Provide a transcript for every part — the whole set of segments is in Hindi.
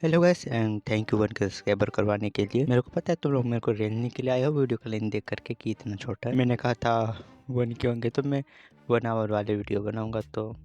Hello guys and thank you 1 के सब्सक्राइबर करवाने के लिए। मेरे को पता है तुम लोग मेरे को रेलने के लिए आए हो वीडियो का लाइन देख करके कि इतना छोटा है। मैंने कहा था 1 के होंगे तो मैं 1 आवर वाले वीडियो बनाऊंगा, तो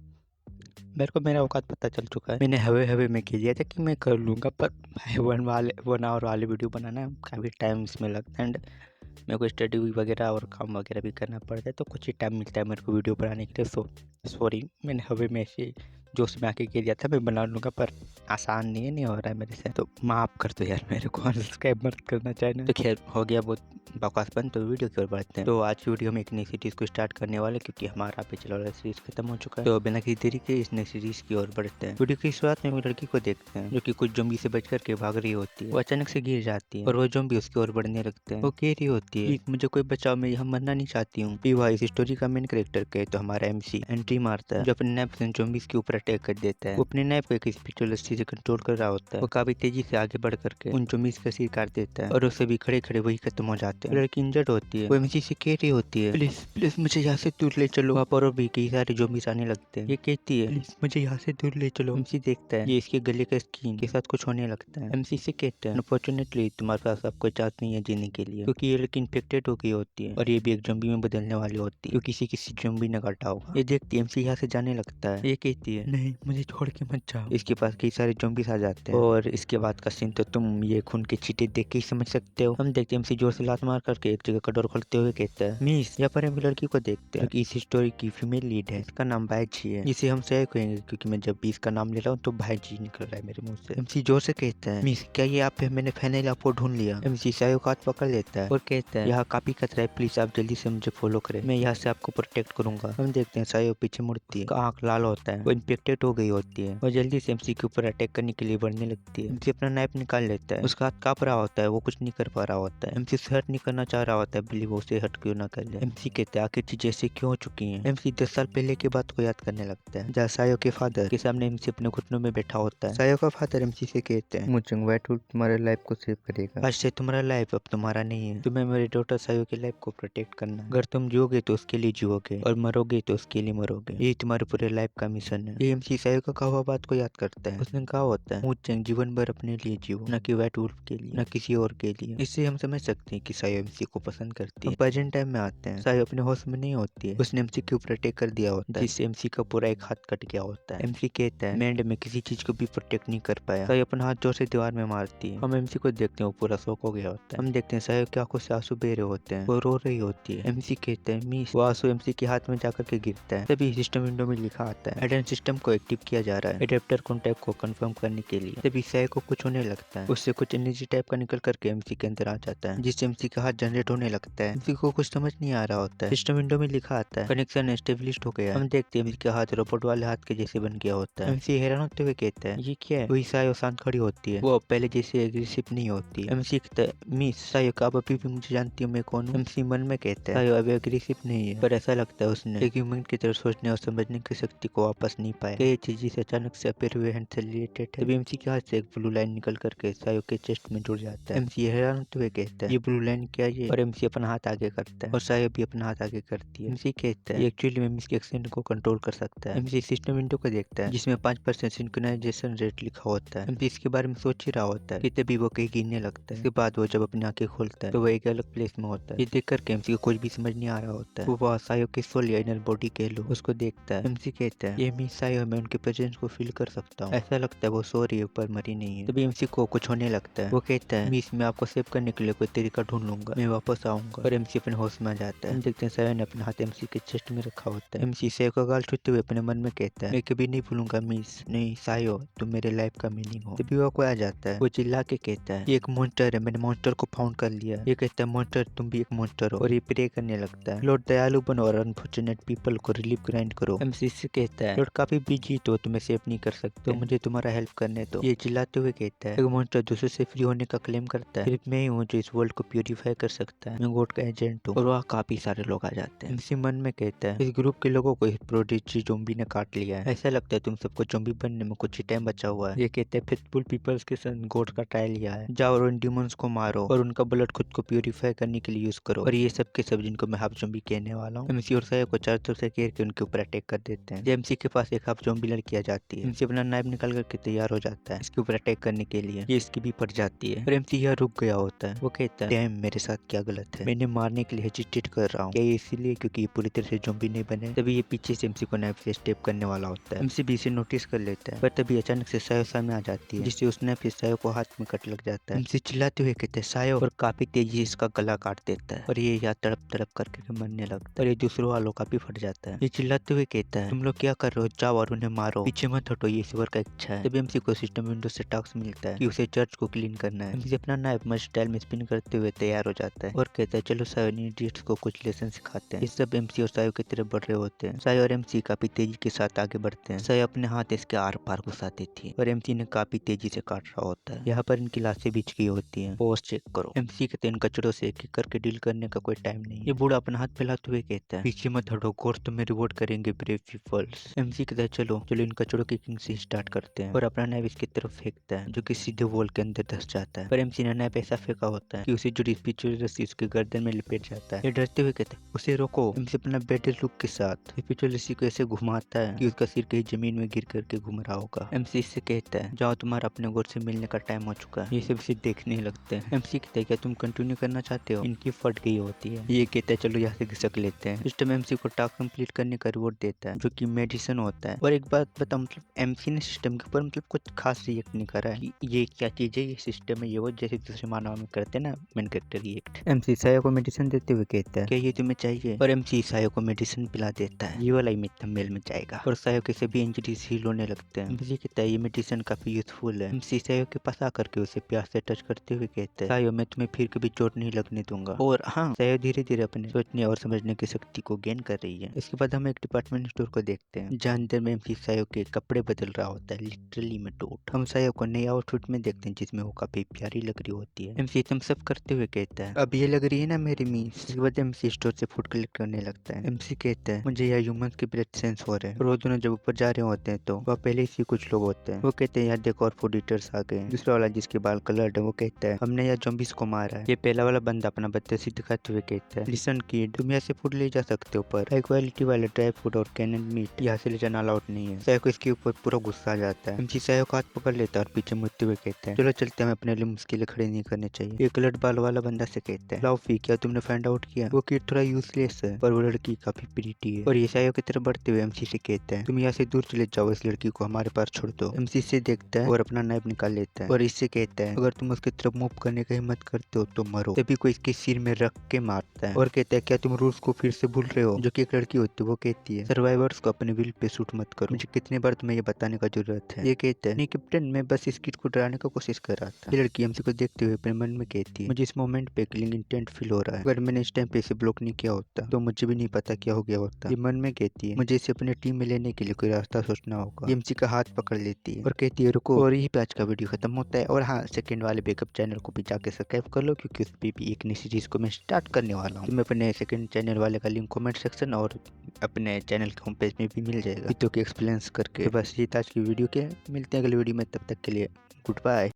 मेरे को मेरा औकात पता चल चुका है। मैंने हवे हवे में कह दिया था कि मैं कर लूँगा, पर 1 आवर वाले वीडियो बनाना काफ़ी टाइम इसमें लगता है एंड मेरे को स्टडी वगैरह और काम वगैरह भी करना पड़ता है, तो कुछ ही टाइम मिलता है मेरे को वीडियो बनाने के लिए। सॉरी, मैंने हवे में ऐसे जोश में आके कह दिया था मैं बना लूँगा, पर आसान नहीं हो रहा है मेरे से, तो माफ़ कर दो यार मेरे को। सब्सक्राइब मत करना चाहिए। तो खैर हो गया बहुत बकवासपन, तो वीडियो की ओर बढ़ते हैं। तो आज की वीडियो में एक नई सीरीज को स्टार्ट करने वाले, क्योंकि हमारा पिछला वाला सीरीज खत्म हो चुका है। तो बिना किसी देरी के इस नई सीरीज की ओर बढ़ते हैं। वीडियो की शुरुआत में एक लड़की को देखते हैं जो कि कुछ ज़ॉम्बी से बच करके भाग रही होती है। वो अचानक से गिर जाती है और वो ज़ॉम्बी उसकी ओर बढ़ने लगते हैं। वो कह रही होती है प्लीज मुझे कोई बचाओ, मैं यहाँ मरना नहीं चाहती हूँ। फिर वह इस स्टोरी का मेन कैरेक्टर के तो हमारा MC एंट्री मारता है, जो अपने नाइफ से ज़ॉम्बीज़ के ऊपर अटैक कर देता है। वो अपने नाइफ को एक स्पेशल रस्सी से कंट्रोल कर रहा होता है। वो काफी तेजी से आगे बढ़ करके उन ज़ॉम्बीज़ का सिर काट देता है और वो सभी खड़े खड़े वही खत्म हो जाते हैं। लड़की इंजर्ड होती है। वो MC से कह रही होती है प्लीज प्लीज मुझे यहाँ से दूर ले चलो। वहाँ पर और भी कई सारे ज़ॉम्बीज़ आने लगते हैं। ये कहती है प्लीज मुझे यहाँ से दूर ले चलो। MC देखता है ये इसके गले का स्किन के साथ कुछ होने लगता है। MC से कहता है अनफॉर्चुनेटली तुम्हारे पास अब कोई चांस नहीं है जीने के लिए, क्योंकि ये लड़की इन्फेक्टेड हो गई होती है और ये भी एक ज़ॉम्बी में बदलने वाली होती है, जो किसी ज़ॉम्बी ने काटा होगा। ये देखती है MC यहाँ से जाने लगता है। ये कहती है नहीं मुझे छोड़ के मत जाओ। इसके पास कई सारे ज़ॉम्बीज़ आ जाते हैं और इसके बाद का सीन तो तुम ये खून के छींटे देख के ही समझ सकते हो। हम देखते हैं MC जोर से लात मार करके एक जगह का डोर खोलते हुए कहता है मिस। यहाँ पर हम लड़की को देखते हैं जो कि इस स्टोरी की फीमेल लीड है। इसका नाम भाईजी है, जिसे हम सही कहेंगे क्योंकि मैं जब भी इसका नाम ले रहा हूँ तो भाईजी निकल रहा है मेरे मुंह से। MC जोर से कहता है मिस क्या ये आप है, मैंने फाइनली आपको ढूंढ लिया। MC सायो का हाथ पकड़ लेता है और कहता है यहाँ काफी खतरा है, प्लीज आप जल्दी से मुझे फॉलो करें, मैं यहाँ से आपको प्रोटेक्ट करूंगा। हम देखते हैं सायो पीछे मुड़ती है, आंख लाल होता है, वो इन्फेक्टेड हो गई होती है और जल्दी से MC के ऊपर अटैक करने के लिए बढ़ने लगती है। MC अपना नाइफ निकाल लेता है, उसका हाथ कांप रहा होता है, वो कुछ नहीं कर पा रहा होता है। MC से हर्ट नहीं करना चाह रहा होता है, बिलीव वो उसे हर्ट क्यों ना कर ले। MC कहते हैं आखिर चीजें ऐसे क्यों हो चुकी हैं। MC 10 साल पहले की बात को याद करने लगता है, जहाँ सायो के फादर के सामने MC अपने घुटनों में बैठा होता है। सायो का फादर MC से कहते हैं मुझे व्हाइट वुल्फ तुम्हारे लाइफ को सेव करेगा, आज से तुम्हारा लाइफ अब तुम्हारा नहीं है, तुम्हें मेरे डॉटर सायो की लाइफ को प्रोटेक्ट करना। अगर तुम जियोगे तो उसके लिए जियोगे और मरोगे तो उसके लिए मरोगे, यही तुम्हारे पूरे लाइफ का मिशन है। ये MC सायो का कहा हुआ बात को याद करता है। उसने कहा होता है मुझे जीवन भर अपने लिए जियो, न कि व्हाइट वुल्फ के लिए, न किसी और के लिए। इससे हम समझ सकते हैं कि सायो MC को पसंद करती है। प्रेजेंट टाइम में आते हैं, सायो अपने होश में नहीं होती है, उसने MC के ऊपर अटैक कर दिया होता है, जिससे MC का पूरा एक हाथ कट गया होता है। MC कहता है मैं एंड में किसी चीज को भी प्रोटेक्ट नहीं कर पाया। सायो अपना हाथ जोर से दीवार में मारती है। हम MC को देखते हैं वो पूरा शॉक हो गया होता है। हम देखते हैं सायो की आंखों से आंसू बह रहे होते हैं, वो रो रही होती है। MC कहते हैं मिस। वो आंसू MC के हाथ में जाकर के गिरता है, तभी सिस्टम विंडो में लिखा आता है एडेंट सिस्टम को एक्टिव किया जा रहा है एडेप्टर कॉन्टैक्ट को कंफर्म करने के लिए। तभी सायो को कुछ होने लगता है, उससे कुछ एनर्जी टाइप का निकल करके MC के अंदर आ जाता है, जिससे MC का हाथ जनरेट होने लगता है। MC को कुछ समझ नहीं आ रहा होता है। सिस्टम विंडो में लिखा आता है कनेक्शन एस्टेब्लिश्ड हो गया। हम देखते हैं MC का हाथ रोबोट वाले हाथ के जैसे बन गया होता है। MC हैरान होते हुए कहता है ये क्या है। वही सायो शांत खड़ी होती है, वो पहले जैसे एग्रेसिव नहीं होती। MC कहता है मिस सायो आप अभी भी मुझे जानती हूँ मैं कौन हूँ। MC मन में कहता है सायो अभी एग्रेसिव नहीं है, पर ऐसा लगता है उसने एक ह्यूमन की तरह सोचने और समझने की शक्ति को वापस नहीं पाया। ये चीज से अचानक से अपीयर हुए हैंड से रिलेटेड है। तभी MC के हाथ से एक ब्लू लाइन निकल करके सायो के चेस्ट में जुड़ जाता है। MC हैरान होते हुए कहता है ये ब्लू लाइन क्या है, और MC अपना हाथ आगे करता है और सायो भी अपना हाथ आगे करती है। MC कहता है एक्चुअली MC के एक्सेंट को कंट्रोल कर सकता है। MC सिस्टम विंडो को देखता है जिसमें 5% सिंक्रोनाइजेशन रेट लिखा होता है। MC इसके बारे में सोच ही रहा होता है कि तभी वो कहीं गिरने लगता है। इसके बाद वो जब अपनी आंखें खोलता है तो वो एक अलग प्लेस में होता है। ये देख करके MC को कुछ भी समझ नहीं आ रहा होता है। वो सायो के सोल या इनर बॉडी कह लो उसको देखता है। MC कहता है ये मिस सायो, मैं उनके प्रेजेंस को फील कर सकता हूँ, ऐसा लगता है वो सो रही है ऊपर मरी नहीं है। तभी MC को कुछ होने लगता है। वो कहता है मिस मैं आपको सेव करने के लिए कोई तरीका ढूंढ लूंगा, मैं वापस आऊंगा। और MC अपने होश में आ जाता है। हम देखते हैं सायो ने अपना हाथ MC के चेस्ट में रखा होता है। MC सायो का गाल छूते हुए अपने मन में कहता है मैं कभी नहीं भूलूंगा मिस, नहीं सायो तुम मेरे लाइफ का मीनिंग हो। तभी वो कोई आ जाता है, वो चिल्ला के कहता है ये एक मॉन्स्टर है, मैंने मॉन्स्टर को फाउंड कर लिया। ये कहता है मॉन्स्टर तुम भी एक मॉन्स्टर हो, और ये प्रे करने लगता है लॉर्ड दयालु बनो और अनफॉर्चुनेट पीपल को रिलीफ ग्रांट करो। MC से कहता है लॉर्ड काफी बिजी तो तुम्हें सेव नहीं कर सकते, तो मुझे तुम्हारा हेल्प करने दो। ये चिल्लाते हुए कहता है एक मॉन्स्टर दूसरे से फ्री होने का क्लेम करता है, सिर्फ मैं ही हूँ जो इस वर्ल्ड को प्यूरिफाई कर सकता है, मैं गॉड का एजेंट हूँ। और वहाँ काफी सारे लोग आ जाते हैं। MC मन में कहता है इस ग्रुप के लोगों को इस प्रोडिजी ज़ॉम्बी ने काट लिया है, ऐसा लगता है तुम सबको ज़ॉम्बी बनने में कुछ ही टाइम बचा हुआ है। ये कहते हैं फेथफुल पीपल्स के संग गॉड का ट्रायल लिया है, जाओ और उन डिमोन्स को मारो और उनका ब्लड खुद को प्यूरिफाई करने के लिए यूज करो। और ये सब के सब जिनको मैं हाफ ज़ॉम्बी कहने वाला हूँ MC और सायो को चारों तरफ से घेर के उनके ऊपर अटैक कर देते हैं। MC के पास एक साफ ज़ॉम्बी लड़की आ जाती है। एमसी अपना नाइफ निकाल करके तैयार हो जाता है इसके ऊपर अटैक करने के लिए। ये इसकी भी पड़ जाती है और एमसी यहाँ रुक गया होता है। वो कहता है डैम मेरे साथ क्या गलत है, मैंने मारने के लिए हेजिटेट कर रहा हूँ, क्या ये इसीलिए क्योंकि ये पूरी तरह से ज़ॉम्बी नहीं बने। तभी ये पीछे से एमसी को नाइफ से स्टेप करने वाला होता है। एमसी भी इसे नोटिस कर लेता है पर तभी अचानक से सायो सामने आ जाती है जिससे उसने फिर सायो को हाथ में कट लग जाता है। एमसी चिल्लाते हुए कहते हैं सायो और काफी तेजी से इसका गला काट देता है और ये यहाँ तड़प तड़प करके मरने लगता है और ये दूसरों वालों का भी फट जाता है। ये चिल्लाते हुए कहता है तुम लोग क्या कर रहे हो, जाओ और उन्हें मारो, पीछे मत हटो, ये ईश्वर का इच्छा है। तभी एमसी को सिस्टम विंडो से टास्क मिलता है कि उसे चर्च को क्लीन करना है। एमसी अपना नाइफ मस्त स्टाइल में स्पिन करते हुए तैयार हो जाता है और कहता है चलो सायो इडियट्स को कुछ लेसन सिखाते हैं। इस सब एमसी और सायो की तरफ बढ़ रहे होते हैं। सायो और एमसी काफी तेजी के साथ आगे बढ़ते हैं। सायो अपने हाथ इसके आर पार घुसा देती है और एमसी ने काफी तेजी से काट रहा होता है। यहाँ पर इनकी लाशें बिछ गई होती हैं। पोस्ट चेक करो। एमसी कहते हैं इन कचड़ों से एक एक करके डील करने का कोई टाइम नहीं। ये बूढ़ा अपना हाथ फैलाते हुए कहता है पीछे मत हटो, कोर्स तुम्हें रिवॉर्ड करेंगे ब्रेव पीपल्स। एमसी कहता है चलो चलो इन कचड़ों की किंग से स्टार्ट करते हैं और अपना नाइफ इसकी तरफ फेंकता है जो कि सीधे वॉल के अंदर धस जाता है। पर एमसी ने नाइफ ऐसा फेंका होता है कि उसे जो स्पिरिचुअल रस्सी उसके गर्दन में लपेट जाता है। ये डरते हुए कहते हैं उसे रोको। एमसी अपना बेटर लुक के साथ स्पिरिचुअल रस्सी को ऐसे घुमाता है कि उसका सिर कहीं जमीन में गिर करके घूम रहा होगा। एमसी इससे कहता है जाओ तुम्हारा अपने गोद से मिलने का टाइम हो चुका है। ये सब इसे देखने ही लगते हैं। एमसी कहता है क्या तुम कंटिन्यू करना चाहते हो, इनकी फट गई होती है। ये कहता है चलो यहाँ से घिसक लेते हैं। सिस्टम एमसी को टास्क कंप्लीट करने का रिवॉर्ड देता है जो कि मेडिसिन होता है। और एक बात बता मतलब एमसी ने सिस्टम के ऊपर मतलब कुछ खास रिएक्ट नहीं करा है कि ये क्या चीज है, ये सिस्टम है, ये वो जैसे दूसरे मानव में करते हैं ना मेन कैरेक्टर रिएक्ट। एमसी सायो को मेडिसिन देते हुए कहता है क्या ये तुम्हें चाहिए, और एमसी सायो को मेडिसिन पिला देता है। ये वाला इमेज थंबनेल में जाएगा और सायो के सभी इंजरीज हील होने लगते हैं। एमसी कहता है ये मेडिसिन काफी यूजफुल है। एमसी सायो के पास आकर के उसे प्यार से टच करते हुए कहता है सायो मैं तुम्हें फिर कभी चोट नहीं लगने दूंगा। और हाँ सायो धीरे धीरे अपने सोचने और समझने की शक्ति को गेन कर रही है। इसके बाद हम एक डिपार्टमेंट स्टोर को देखते हैं जहाँ अंदर में एमसी सायो के कपड़े बदल रहा होता है लिटरली में टोट। हम सायो को नए आउटफिट में देखते हैं जिसमें वो काफी प्यारी लग रही होती है। एमसी थम्स करते हुए कहता है अब ये लग रही है ना मेरी मीस। इसके बाद एमसी स्टोर से फूड कलेक्ट करने लगता है। एमसी कहता है मुझे यहाँ ह्यूमंस के ब्रेथ सेंस हो रहे हैं और वो दोनों जब ऊपर जा रहे होते हैं तो वह पहले से कुछ लोग होते हैं। वो कहते हैं यार देखो और फूड ईटर्स आ गए। दूसरा वाला जिसके बाल कलर्ड है वो कहता है हमने यहाँ ज़ॉम्बीज़ को मारा है। ये पहला वाला बंदा अपना बदतमीजी दिखाते हुए कहता है लिसन किड तुम यहाँ से फूड ले जा सकते हो पर हाई क्वालिटी वाले ड्राई फूड और कैनन मीट यहाँ से ले जाना अलाउड नहीं है। सायो को इसके ऊपर पूरा गुस्सा आ जाता है। एमसी सायो का हाथ पकड़ लेता है और पीछे मुड़ते हुए कहता है चलो चलते हैं, अपने लिए मुश्किलें खड़े नहीं करने चाहिए। एक कलर्ड बाल वाला बंदा से कहता है लाउफी क्या तुमने फाइंड आउट किया वो किड थोड़ा यूजलेस है पर वो लड़की काफी प्रीटी है। और ये सायो की तरफ बढ़ते हुए एमसी से कहता है तुम यहाँ से दूर चले जाओ, इस लड़की को हमारे पास छोड़ दो। एमसी से देखता है और अपना नाइफ निकाल लेता है और इससे कहता है अगर तुम उसकी तरफ मूव करने का हिम्मत करते हो तो मरो। तभी कोई इसके सिर में रख के मारता है और कहता है क्या तुम रूल्स को फिर से भूल रहे हो। जो कि एक लड़की होती है वो कहती है सर्वाइवर्स को अपने विल पे शूट मत करो, मुझे कितनी बार तुम्हें ये बताने का जरूरत है। ये कहता है नहीं कैप्टन मैं बस इस किड को डराने का कोशिश कर रहा था। ये लड़की एमसी को देखते हुए अपने मन में कहती है मुझे इस मोमेंट पे किलिंग इंटेंट फील हो रहा है, अगर मैंने इस टाइम पे इसे ब्लॉक नहीं किया होता तो मुझे भी नहीं पता क्या हो गया होता। ये मन में कहती है मुझे इसे अपने टीम में लेने के लिए कोई रास्ता सोचना होगा। एमसी का हाथ पकड़ लेती है और कहती है रुको। और यही पे आज का वीडियो खत्म होता है। और हाँ सेकंड वाले बैकअप चैनल को भी जाके सब्सक्राइब कर लो क्योंकि उस पर भी एक नई सीरीज को मैं स्टार्ट करने वाला हूँ। मैं अपने सेकंड चैनल वाले का लिंक कमेंट सेक्शन और अपने चैनल के होम पेज में भी मिल जाएगा वीडियो के एक्सपीरियंस करके। तो बस ये था आज की वीडियो के, मिलते हैं अगले वीडियो में, तब तक के लिए गुड बाय।